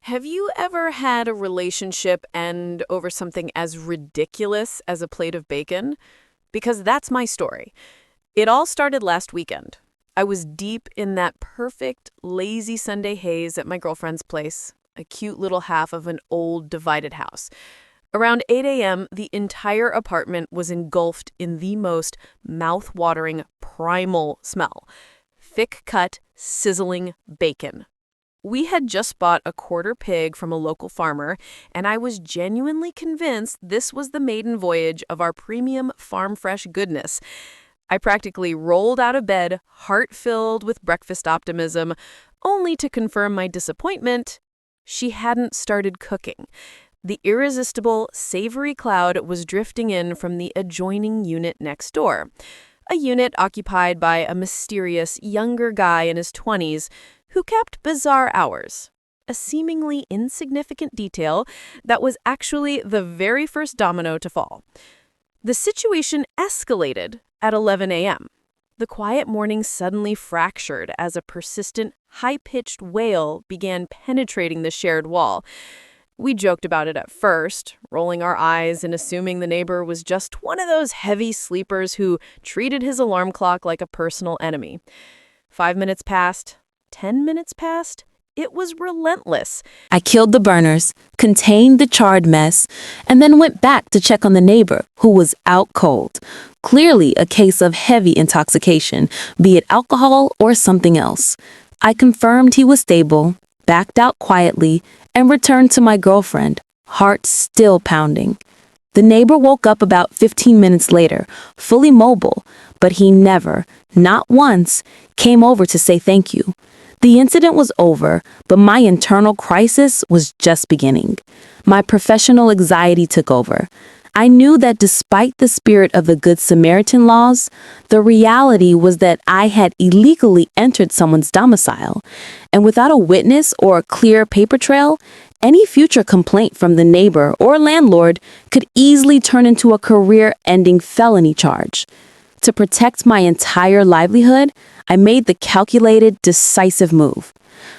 Have you ever had a relationship end over something as ridiculous as a plate of bacon? Because that's my story. It all started last weekend. I was deep in that perfect, lazy Sunday haze at my girlfriend's place, a cute little half of an old, divided house. Around 8 a.m., the entire apartment was engulfed in the most mouth-watering, primal smell. Thick-cut, sizzling bacon. We had just bought a quarter pig from a local farmer, and I was genuinely convinced this was the maiden voyage of our premium farm-fresh goodness. I practically rolled out of bed, heart-filled with breakfast optimism, only to confirm my disappointment. She hadn't started cooking. The irresistible, savory cloud was drifting in from the adjoining unit next door, a unit occupied by a mysterious younger guy in his 20s who kept bizarre hours, a seemingly insignificant detail that was actually the very first domino to fall. The situation escalated at 11 a.m. The quiet morning suddenly fractured as a persistent, high-pitched wail began penetrating the shared wall. We joked about it at first, rolling our eyes and assuming the neighbor was just one of those heavy sleepers who treated his alarm clock like a personal enemy. 5 minutes passed. 10 minutes passed. It was relentless. I killed the burners, contained the charred mess, and then went back to check on the neighbor, who was out cold. Clearly a case of heavy intoxication, be it alcohol or something else. I confirmed he was stable, backed out quietly, and returned to my girlfriend, heart still pounding. The neighbor woke up about 15 minutes later, fully mobile, but he never, not once, came over to say thank you. The incident was over, but my internal crisis was just beginning. My professional anxiety took over. I knew that despite the spirit of the Good Samaritan laws, the reality was that I had illegally entered someone's domicile. And without a witness or a clear paper trail, any future complaint from the neighbor or landlord could easily turn into a career-ending felony charge. To protect my entire livelihood, I made the calculated, decisive move.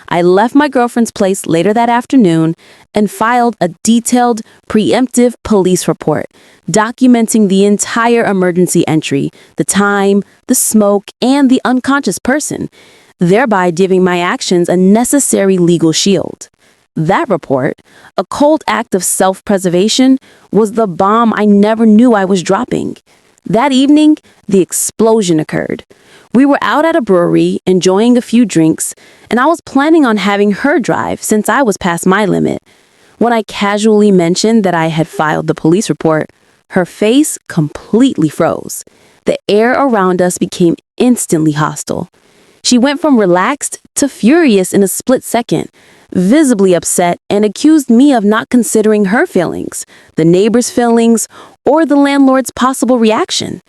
I left my girlfriend's place later that afternoon and filed a detailed, preemptive police report, documenting the entire emergency entry, the time, the smoke, and the unconscious person, thereby giving my actions a necessary legal shield. That report, a cold act of self-preservation, was the bomb I never knew I was dropping. That evening, the explosion occurred. We were out at a brewery, enjoying a few drinks, and I was planning on having her drive since I was past my limit. When I casually mentioned that I had filed the police report, her face completely froze. The air around us became instantly hostile. She went from relaxed to furious in a split second, visibly upset, and accused me of not considering her feelings, the neighbor's feelings, or the landlord's possible reaction.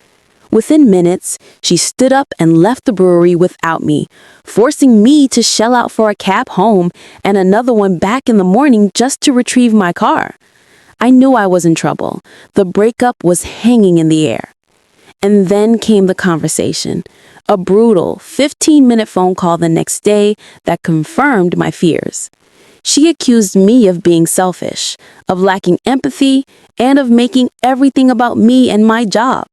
Within minutes, she stood up and left the brewery without me, forcing me to shell out for a cab home and another one back in the morning just to retrieve my car. I knew I was in trouble. The breakup was hanging in the air. And then came the conversation, a brutal 15-minute phone call the next day that confirmed my fears. She accused me of being selfish, of lacking empathy, and of making everything about me and my job.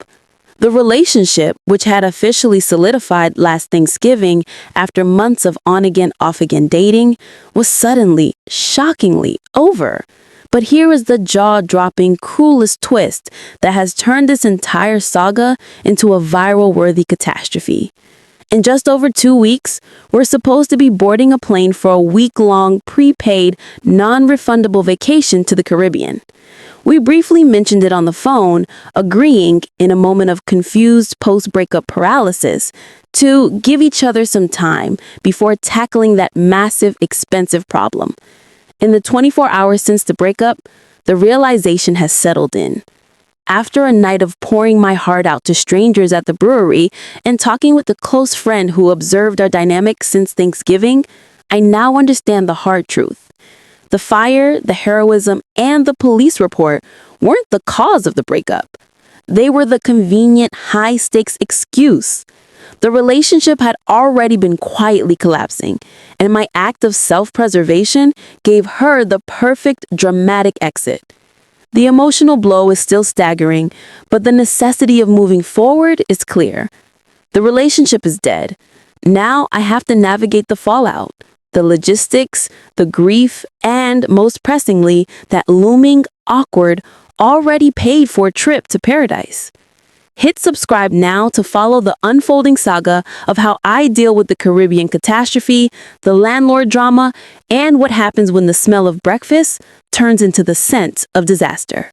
The relationship, which had officially solidified last Thanksgiving after months of on-again, off-again dating, was suddenly, shockingly over. But here is the jaw-dropping, cruelest twist that has turned this entire saga into a viral-worthy catastrophe. In just over 2 weeks, we're supposed to be boarding a plane for a week-long, prepaid, non-refundable vacation to the Caribbean. We briefly mentioned it on the phone, agreeing, in a moment of confused post-breakup paralysis, to give each other some time before tackling that massive, expensive problem. In the 24 hours since the breakup, the realization has settled in. After a night of pouring my heart out to strangers at the brewery and talking with a close friend who observed our dynamic since Thanksgiving, I now understand the hard truth. The fire, the heroism, and the police report weren't the cause of the breakup. They were the convenient, high-stakes excuse. The relationship had already been quietly collapsing, and my act of self-preservation gave her the perfect dramatic exit. The emotional blow is still staggering, but the necessity of moving forward is clear. The relationship is dead. Now I have to navigate the fallout, the logistics, the grief, and most pressingly, that looming, awkward, already paid for trip to paradise. Hit subscribe now to follow the unfolding saga of how I deal with the Caribbean catastrophe, the landlord drama, and what happens when the smell of breakfast turns into the scent of disaster.